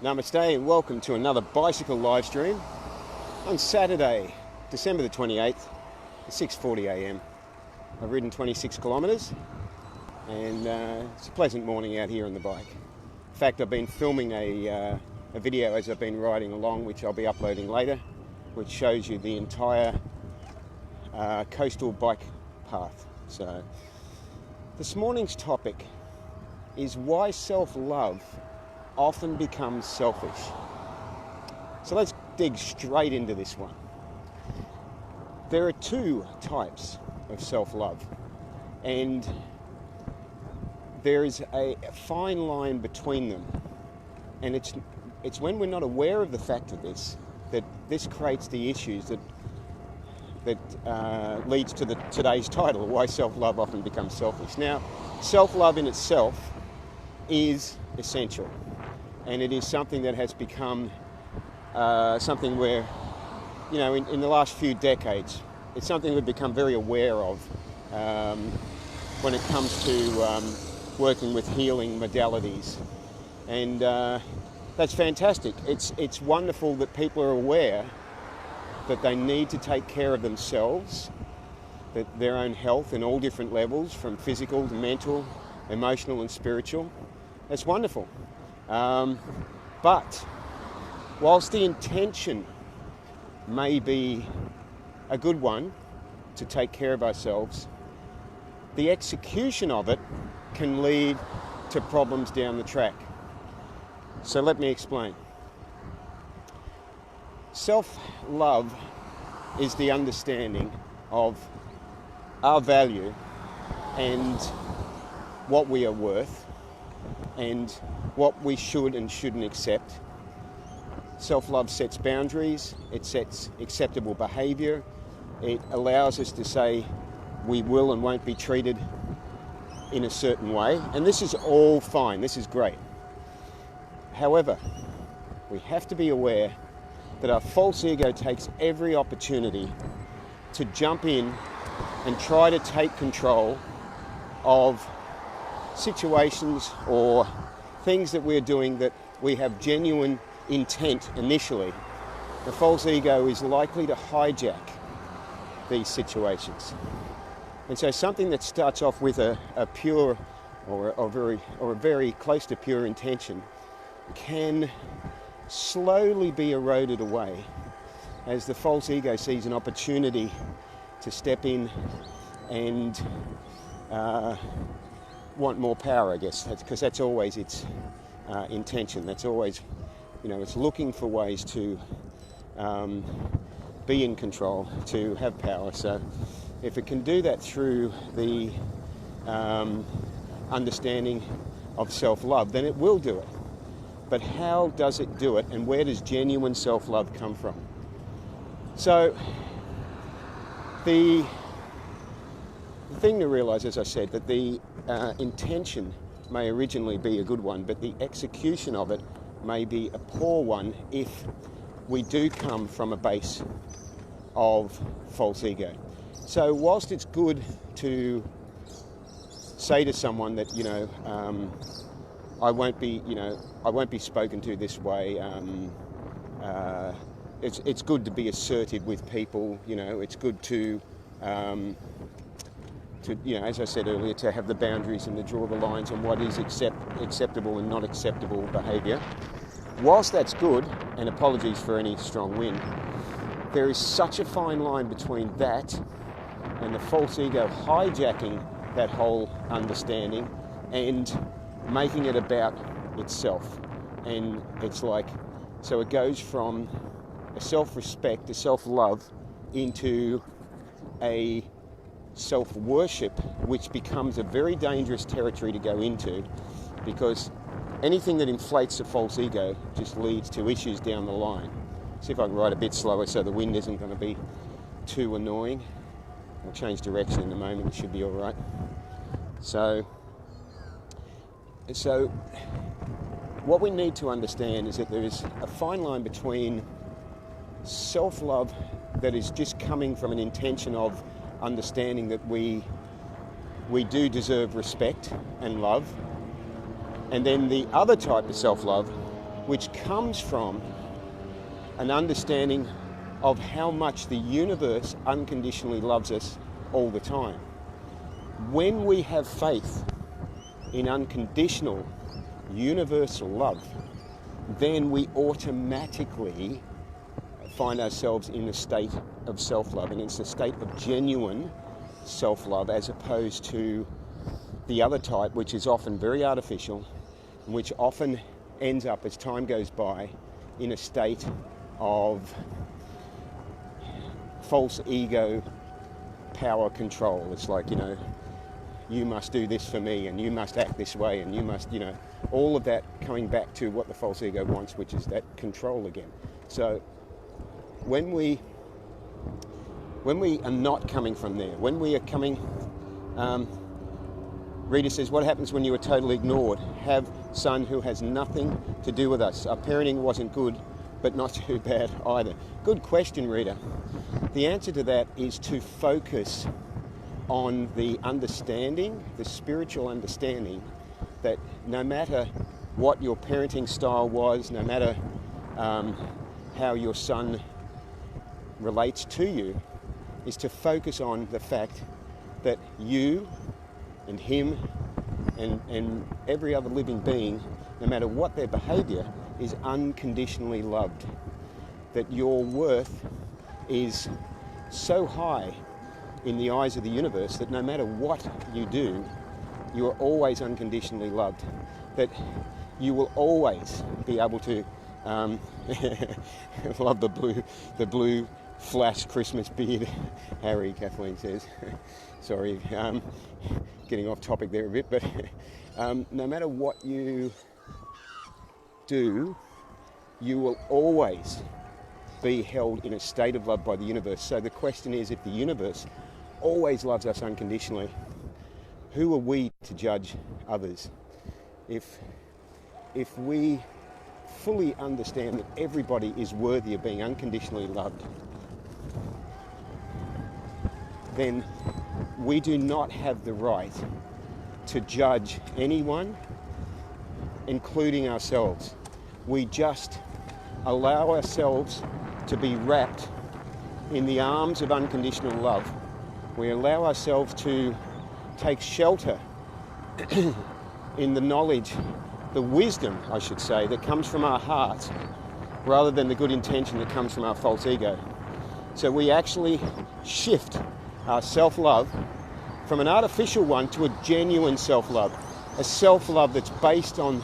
Namaste and welcome to another bicycle live stream on Saturday, December the 28th at 6:40 a.m. I've ridden 26 kilometres and it's a pleasant morning out here on the bike. In fact, I've been filming a video as I've been riding along, which I'll be uploading later, which shows you the entire coastal bike path. So this morning's topic is why self-love often becomes selfish. So let's dig straight into this one. There are two types of self-love, and there is a fine line between them, and it's when we're not aware of the fact of this that this creates the issues that leads to today's title, why self-love often becomes selfish. Now, self-love in itself is essential. And it is something that has become something where, you know, in the last few decades, it's something we've become very aware of when it comes to working with healing modalities. And that's fantastic. It's wonderful that people are aware that they need to take care of themselves, that their own health in all different levels, from physical to mental, emotional and spiritual. That's wonderful. But whilst the intention may be a good one to take care of ourselves, the execution of it can lead to problems down the track. So let me explain. Self-love is the understanding of our value and what we are worth and what we should and shouldn't accept. Self-love sets boundaries, it sets acceptable behaviour, it allows us to say we will and won't be treated in a certain way, and this is all fine, this is great. However, we have to be aware that our false ego takes every opportunity to jump in and try to take control of situations or things that we're doing that we have genuine intent initially. The false ego is likely to hijack these situations. And so something that starts off with a pure or a very close to pure intention can slowly be eroded away as the false ego sees an opportunity to step in and want more power, I guess, because that's always its intention. That's always, you know, it's looking for ways to be in control, to have power. So if it can do that through the understanding of self-love, then it will do it. But how does it do it, and where does genuine self-love come from? So the thing to realise, as I said, that the intention may originally be a good one, but the execution of it may be a poor one if we do come from a base of false ego. So whilst it's good to say to someone that, you know, I won't be spoken to this way. It's good to be assertive with people. You know, it's good to you know, as I said earlier, to have the boundaries and to draw the lines on what is acceptable and not acceptable behaviour. Whilst that's good, and apologies for any strong wind, there is such a fine line between that and the false ego hijacking that whole understanding and making it about itself. And it's like, so it goes from a self-respect, a self-love, into a self-worship, which becomes a very dangerous territory to go into, because anything that inflates the false ego just leads to issues down the line. See if I can ride a bit slower so the wind isn't going to be too annoying. I'll change direction in a moment, it should be all right. So what we need to understand is that there is a fine line between self-love that is just coming from an intention of understanding that we do deserve respect and love, and then the other type of self-love which comes from an understanding of how much the universe unconditionally loves us all the time. When we have faith in unconditional, universal love, then we automatically find ourselves in a state of self-love, and it's a state of genuine self-love, as opposed to the other type, which is often very artificial, and which often ends up, as time goes by, in a state of false ego power control. It's like, you must do this for me, and you must act this way, and you must, all of that coming back to what the false ego wants, which is that control again. So when we are not coming from there, when we are coming, Rita says, what happens when you are totally ignored? Have son who has nothing to do with us. Our parenting wasn't good, but not too bad either. Good question, Rita. The answer to that is to focus on the understanding, the spiritual understanding, that no matter what your parenting style was, no matter how your son relates to you, is to focus on the fact that you and him and every other living being, no matter what their behaviour, is unconditionally loved. That your worth is so high in the eyes of the universe that no matter what you do, you are always unconditionally loved. That you will always be able to love the blue flash Christmas beard, Harry, Kathleen says. Sorry, getting off topic there a bit, but no matter what you do, you will always be held in a state of love by the universe. So the question is, if the universe always loves us unconditionally, who are we to judge others? If we fully understand that everybody is worthy of being unconditionally loved, then we do not have the right to judge anyone, including ourselves. We just allow ourselves to be wrapped in the arms of unconditional love. We allow ourselves to take shelter in the knowledge, the wisdom, I should say, that comes from our hearts, rather than the good intention that comes from our false ego. So we actually shift our self-love from an artificial one to a genuine self-love, a self-love that's based on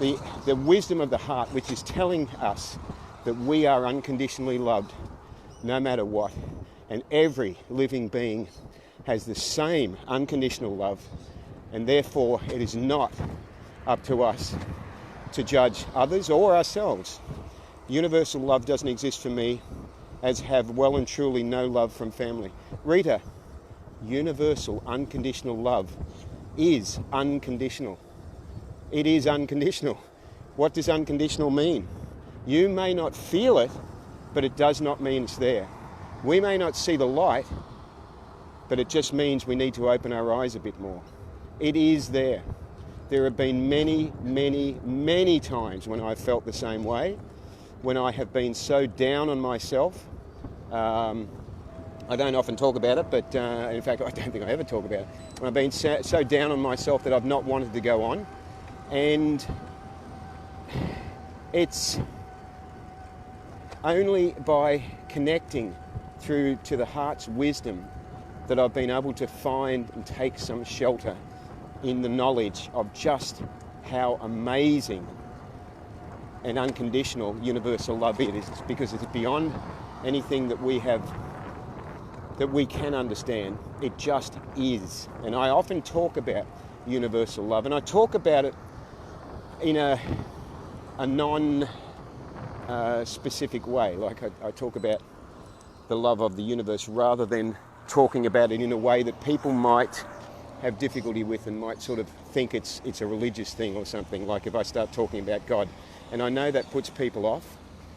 the wisdom of the heart, which is telling us that we are unconditionally loved no matter what. And every living being has the same unconditional love, and therefore it is not up to us to judge others or ourselves. Universal love doesn't exist for me, as have well and truly no love from family. Rita, universal unconditional love is unconditional. It is unconditional. What does unconditional mean? You may not feel it, but it does not mean it's there. We may not see the light, but it just means we need to open our eyes a bit more. It is there. There have been many, many, many times when I've felt the same way, when I have been so down on myself. I don't often talk about it, but in fact, I don't think I ever talk about it. When I've been so down on myself that I've not wanted to go on. And it's only by connecting through to the heart's wisdom that I've been able to find and take some shelter in the knowledge of just how amazing and unconditional universal love it is, because it's beyond anything that we can understand. It just is. And I often talk about universal love, and I talk about it in a non-specific way. Like I talk about the love of the universe rather than talking about it in a way that people might have difficulty with and might sort of think it's a religious thing or something, like if I start talking about God. And I know that puts people off.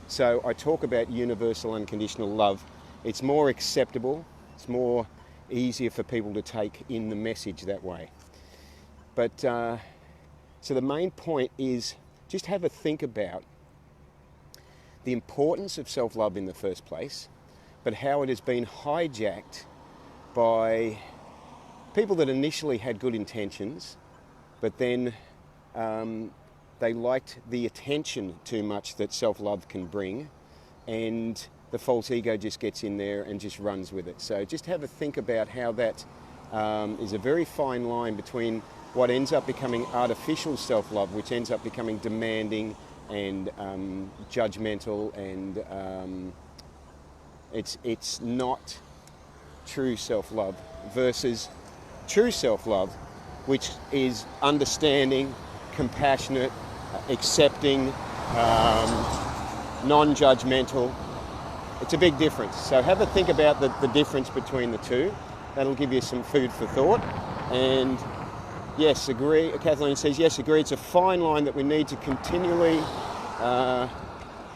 So I talk about universal unconditional love. It's more acceptable. It's more easier for people to take in the message that way. But so the main point is just have a think about the importance of self-love in the first place, but how it has been hijacked by people that initially had good intentions, but then they liked the attention too much that self-love can bring, and the false ego just gets in there and just runs with it. So just have a think about how that is a very fine line between what ends up becoming artificial self-love, which ends up becoming demanding and judgmental, and it's not true self-love, versus true self-love, which is understanding, compassionate, accepting, non-judgmental. It's a big difference. So have a think about the difference between the two. That'll give you some food for thought. And yes, agree. Kathleen says, yes, agree. It's a fine line that we need to continually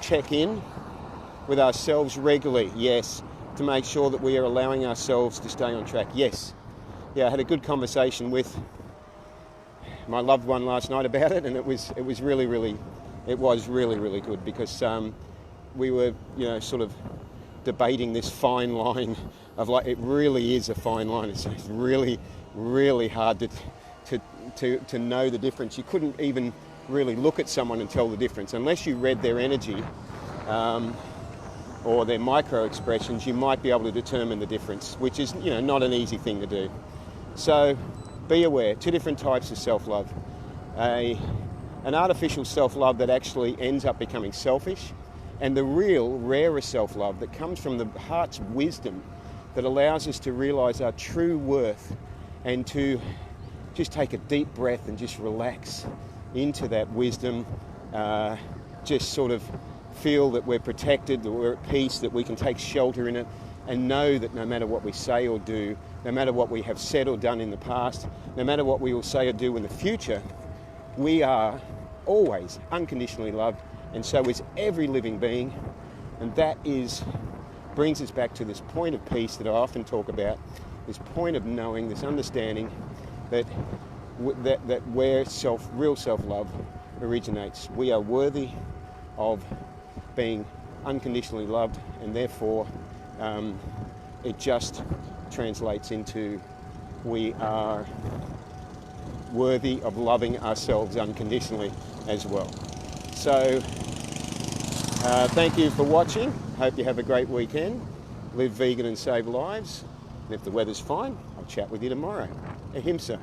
check in with ourselves regularly. Yes, to make sure that we are allowing ourselves to stay on track. Yes. Yeah, I had a good conversation with my loved one last night about it, and it was really good, because we were, sort of debating this fine line of, like, it really is a fine line. It's really hard to know the difference. You couldn't even really look at someone and tell the difference unless you read their energy or their micro expressions. You might be able to determine the difference, which is not an easy thing to do. So be aware. Two different types of self-love. An artificial self-love that actually ends up becoming selfish, and the real, rarer self-love that comes from the heart's wisdom that allows us to realise our true worth and to just take a deep breath and just relax into that wisdom, just sort of feel that we're protected, that we're at peace, that we can take shelter in it, and know that no matter what we say or do, no matter what we have said or done in the past, no matter what we will say or do in the future, we are always unconditionally loved, and so is every living being. And that brings us back to this point of peace that I often talk about, this point of knowing, this understanding that where real self-love originates. We are worthy of being unconditionally loved, and therefore it just translates into we are worthy of loving ourselves unconditionally as well. So thank you for watching. Hope you have a great weekend. Live vegan and save lives. And if the weather's fine, I'll chat with you tomorrow. Ahimsa.